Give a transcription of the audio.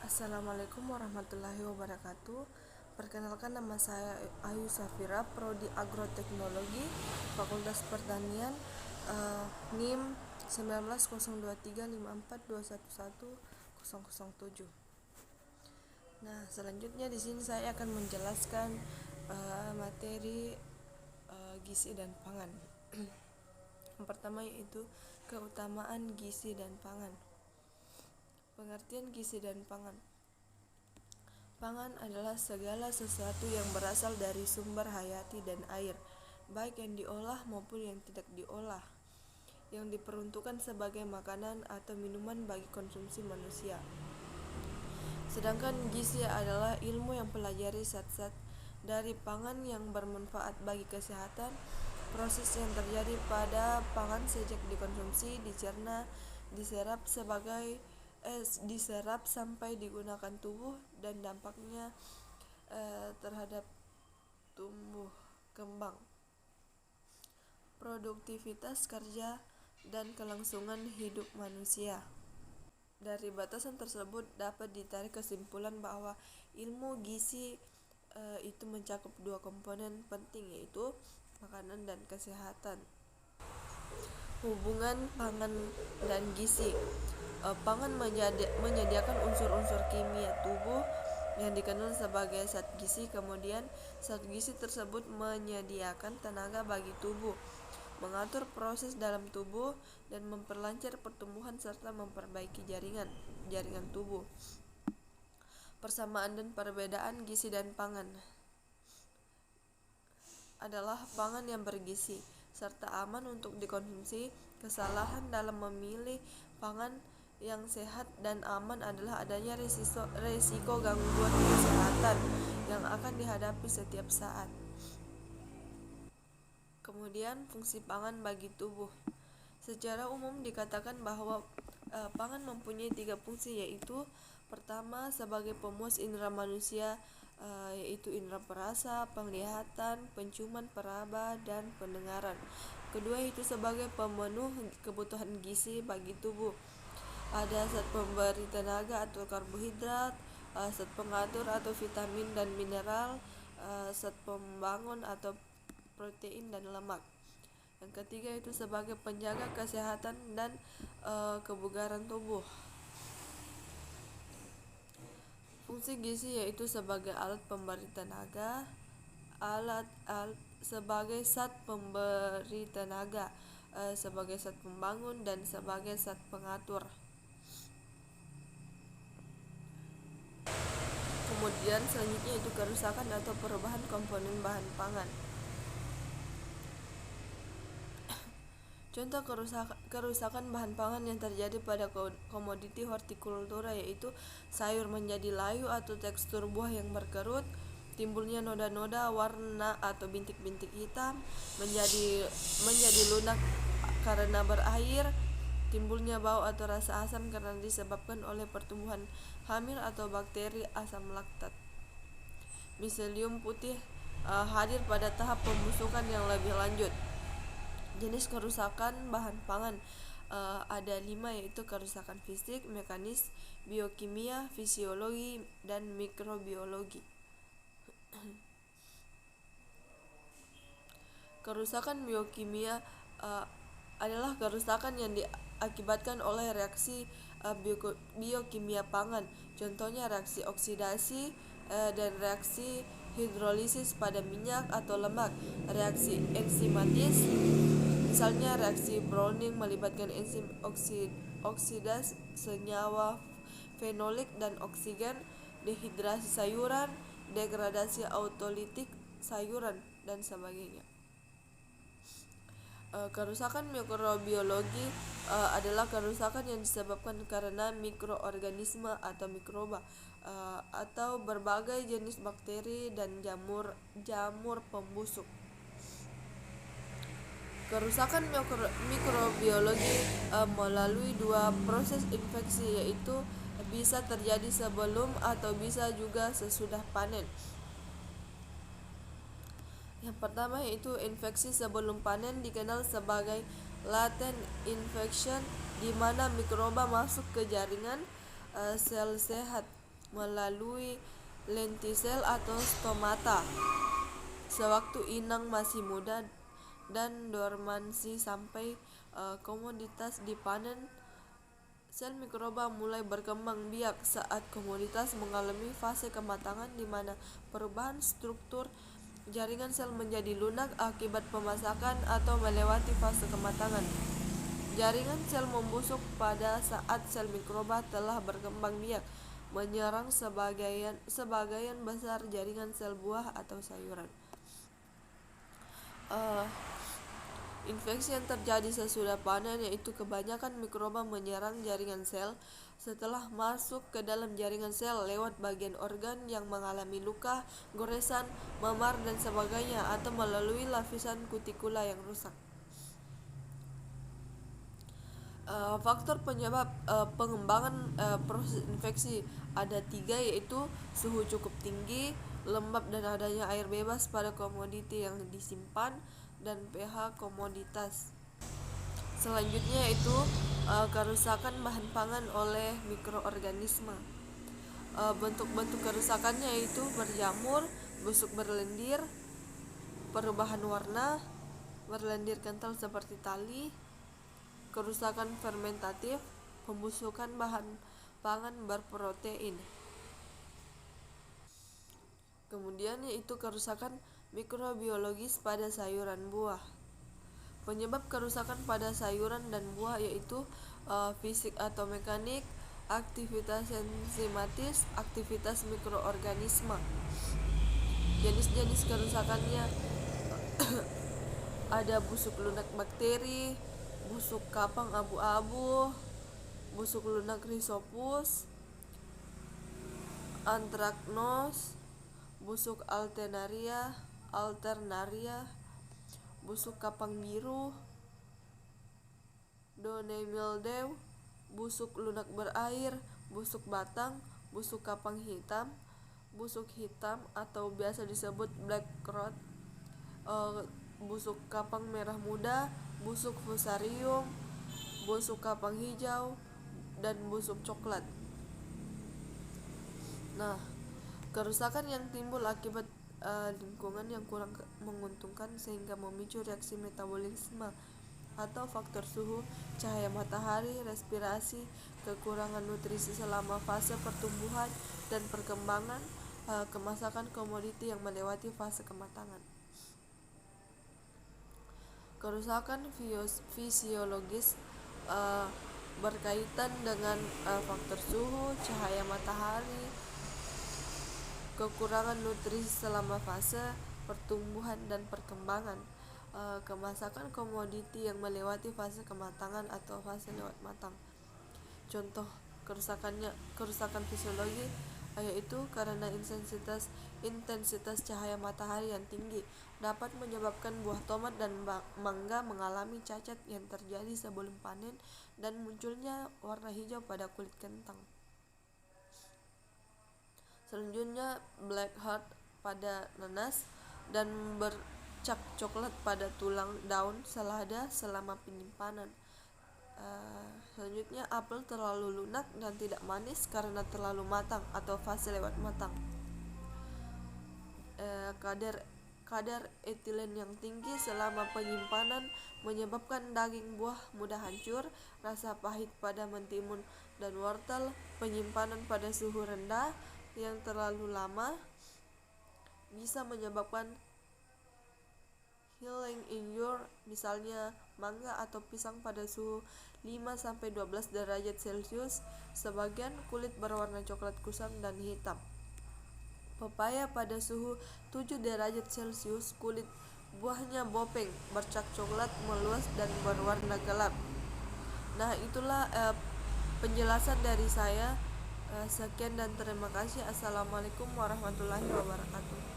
Assalamualaikum warahmatullahi wabarakatuh. Perkenalkan, nama saya Ayu Safira, Prodi Agroteknologi, Fakultas Pertanian, NIM 19023542110007. Nah, selanjutnya di sini saya akan menjelaskan materi gizi dan pangan. Yang pertama yaitu keutamaan gizi dan pangan. Pengertian gizi dan pangan. Pangan adalah segala sesuatu yang berasal dari sumber hayati dan air, baik yang diolah maupun yang tidak diolah, yang diperuntukkan sebagai makanan atau minuman bagi konsumsi manusia. Sedangkan gizi adalah ilmu yang pelajari zat-zat dari pangan yang bermanfaat bagi kesehatan, proses yang terjadi pada pangan sejak dikonsumsi, dicerna, diserap sampai digunakan tubuh, dan dampaknya terhadap tumbuh kembang, produktivitas kerja, dan kelangsungan hidup manusia. Dari batasan tersebut dapat ditarik kesimpulan bahwa ilmu gizi itu mencakup dua komponen penting, yaitu makanan dan kesehatan. Hubungan pangan dan gizi. Pangan menyediakan unsur-unsur kimia tubuh yang dikenal sebagai zat gizi. Kemudian zat gizi tersebut menyediakan tenaga bagi tubuh, mengatur proses dalam tubuh, dan memperlancar pertumbuhan serta memperbaiki jaringan tubuh. Persamaan dan perbedaan gizi dan pangan adalah pangan yang bergizi serta aman untuk dikonsumsi. Kesalahan dalam memilih pangan yang sehat dan aman adalah adanya resiko gangguan kesehatan yang akan dihadapi setiap saat. Kemudian fungsi pangan bagi tubuh. Secara umum dikatakan bahwa pangan mempunyai 3 fungsi, yaitu pertama sebagai pemuas indera manusia, yaitu indera perasa, penglihatan, penciuman, peraba, dan pendengaran. Kedua itu sebagai pemenuh kebutuhan gizi bagi tubuh. Ada zat pemberi tenaga atau karbohidrat, zat pengatur atau vitamin dan mineral, zat pembangun atau protein dan lemak. Yang ketiga itu sebagai penjaga kesehatan dan kebugaran tubuh. Fungsi gizi yaitu sebagai alat pemberi tenaga, sebagai zat pemberi tenaga, sebagai zat pembangun, dan sebagai zat pengatur. Kemudian selanjutnya itu kerusakan atau perubahan komponen bahan pangan. Contoh kerusakan bahan pangan yang terjadi pada komoditi hortikultura yaitu sayur menjadi layu atau tekstur buah yang berkerut, timbulnya noda-noda warna atau bintik-bintik hitam, menjadi lunak karena berair, timbulnya bau atau rasa asam karena disebabkan oleh pertumbuhan hamil atau bakteri asam laktat. Miselium putih hadir pada tahap pembusukan yang lebih lanjut. Jenis kerusakan bahan pangan ada 5, yaitu kerusakan fisik, mekanis, biokimia, fisiologi, dan mikrobiologi. Kerusakan biokimia adalah kerusakan yang diakibatkan oleh reaksi biokimia pangan. Contohnya reaksi oksidasi dan reaksi hidrolisis pada minyak atau lemak, reaksi enzimatis, misalnya reaksi Browning melibatkan enzim oksidasi senyawa fenolik dan oksigen, dehidrasi sayuran, degradasi autolitik sayuran, dan sebagainya. Kerusakan mikrobiologi adalah kerusakan yang disebabkan karena mikroorganisme atau mikroba atau berbagai jenis bakteri dan jamur pembusuk. Kerusakan mikrobiologi melalui 2 proses infeksi, yaitu bisa terjadi sebelum atau bisa juga sesudah panen. Yang pertama yaitu infeksi sebelum panen, dikenal sebagai latent infection, di mana mikroba masuk ke jaringan sel sehat melalui lentisel atau stomata. Sewaktu inang masih muda dan dormansi sampai komoditas dipanen, sel mikroba mulai berkembang biak saat komoditas mengalami fase kematangan di mana perubahan struktur jaringan sel menjadi lunak akibat pemasakan atau melewati fase kematangan. Jaringan sel membusuk pada saat sel mikroba telah berkembang biak, menyerang sebagian besar jaringan sel buah atau sayuran. Infeksi yang terjadi sesudah panen yaitu kebanyakan mikroba menyerang jaringan sel setelah masuk ke dalam jaringan sel lewat bagian organ yang mengalami luka, goresan, memar dan sebagainya, atau melalui lapisan kutikula yang rusak. Faktor penyebab pengembangan proses infeksi ada 3, yaitu suhu cukup tinggi, lembab dan adanya air bebas pada komoditi yang disimpan, dan pH komoditas. Selanjutnya yaitu kerusakan bahan pangan oleh mikroorganisme. Bentuk-bentuk kerusakannya yaitu berjamur, busuk berlendir, perubahan warna, berlendir kental seperti tali, kerusakan fermentatif, pembusukan bahan pangan berprotein. Kemudian yaitu kerusakan mikrobiologis pada sayuran buah. Penyebab kerusakan pada sayuran dan buah yaitu fisik atau mekanik, aktivitas enzimatis, aktivitas mikroorganisme. Jenis-jenis kerusakannya ada busuk lunak bakteri, busuk kapang abu-abu, busuk lunak rhizopus, anthracnose, busuk alternaria, busuk kapang biru, downy mildew, busuk lunak berair, busuk batang, busuk kapang hitam, busuk hitam atau biasa disebut black rot, busuk kapang merah muda, busuk fusarium, busuk kapang hijau, dan busuk coklat. Nah, kerusakan yang timbul akibat lingkungan yang kurang menguntungkan sehingga memicu reaksi metabolisme atau faktor suhu, cahaya matahari, respirasi, kekurangan nutrisi selama fase pertumbuhan dan perkembangan, kemasakan komoditi yang melewati fase kematangan. Kerusakan fisiologis berkaitan dengan faktor suhu, cahaya matahari, kekurangan nutrisi selama fase pertumbuhan dan perkembangan, kemasakan komoditi yang melewati fase kematangan atau fase lewat matang. Contoh kerusakan fisiologi yaitu karena intensitas cahaya matahari yang tinggi dapat menyebabkan buah tomat dan mangga mengalami cacat yang terjadi sebelum panen dan munculnya warna hijau pada kulit kentang. Selanjutnya black heart pada nanas dan bercak coklat pada tulang daun selada selama penyimpanan. Selanjutnya apel terlalu lunak dan tidak manis karena terlalu matang atau fase lewat matang. Kadar etilen yang tinggi selama penyimpanan menyebabkan daging buah mudah hancur, rasa pahit pada mentimun dan wortel. Penyimpanan pada suhu rendah yang terlalu lama bisa menyebabkan healing injure, misalnya mangga atau pisang pada suhu 5-12 derajat Celcius, sebagian kulit berwarna coklat kusam dan hitam. Pepaya pada suhu 7 derajat Celcius, kulit buahnya bopeng, bercak coklat, meluas dan berwarna gelap. Nah, itulah penjelasan dari saya. Sekian dan terima kasih. Assalamualaikum warahmatullahi wabarakatuh.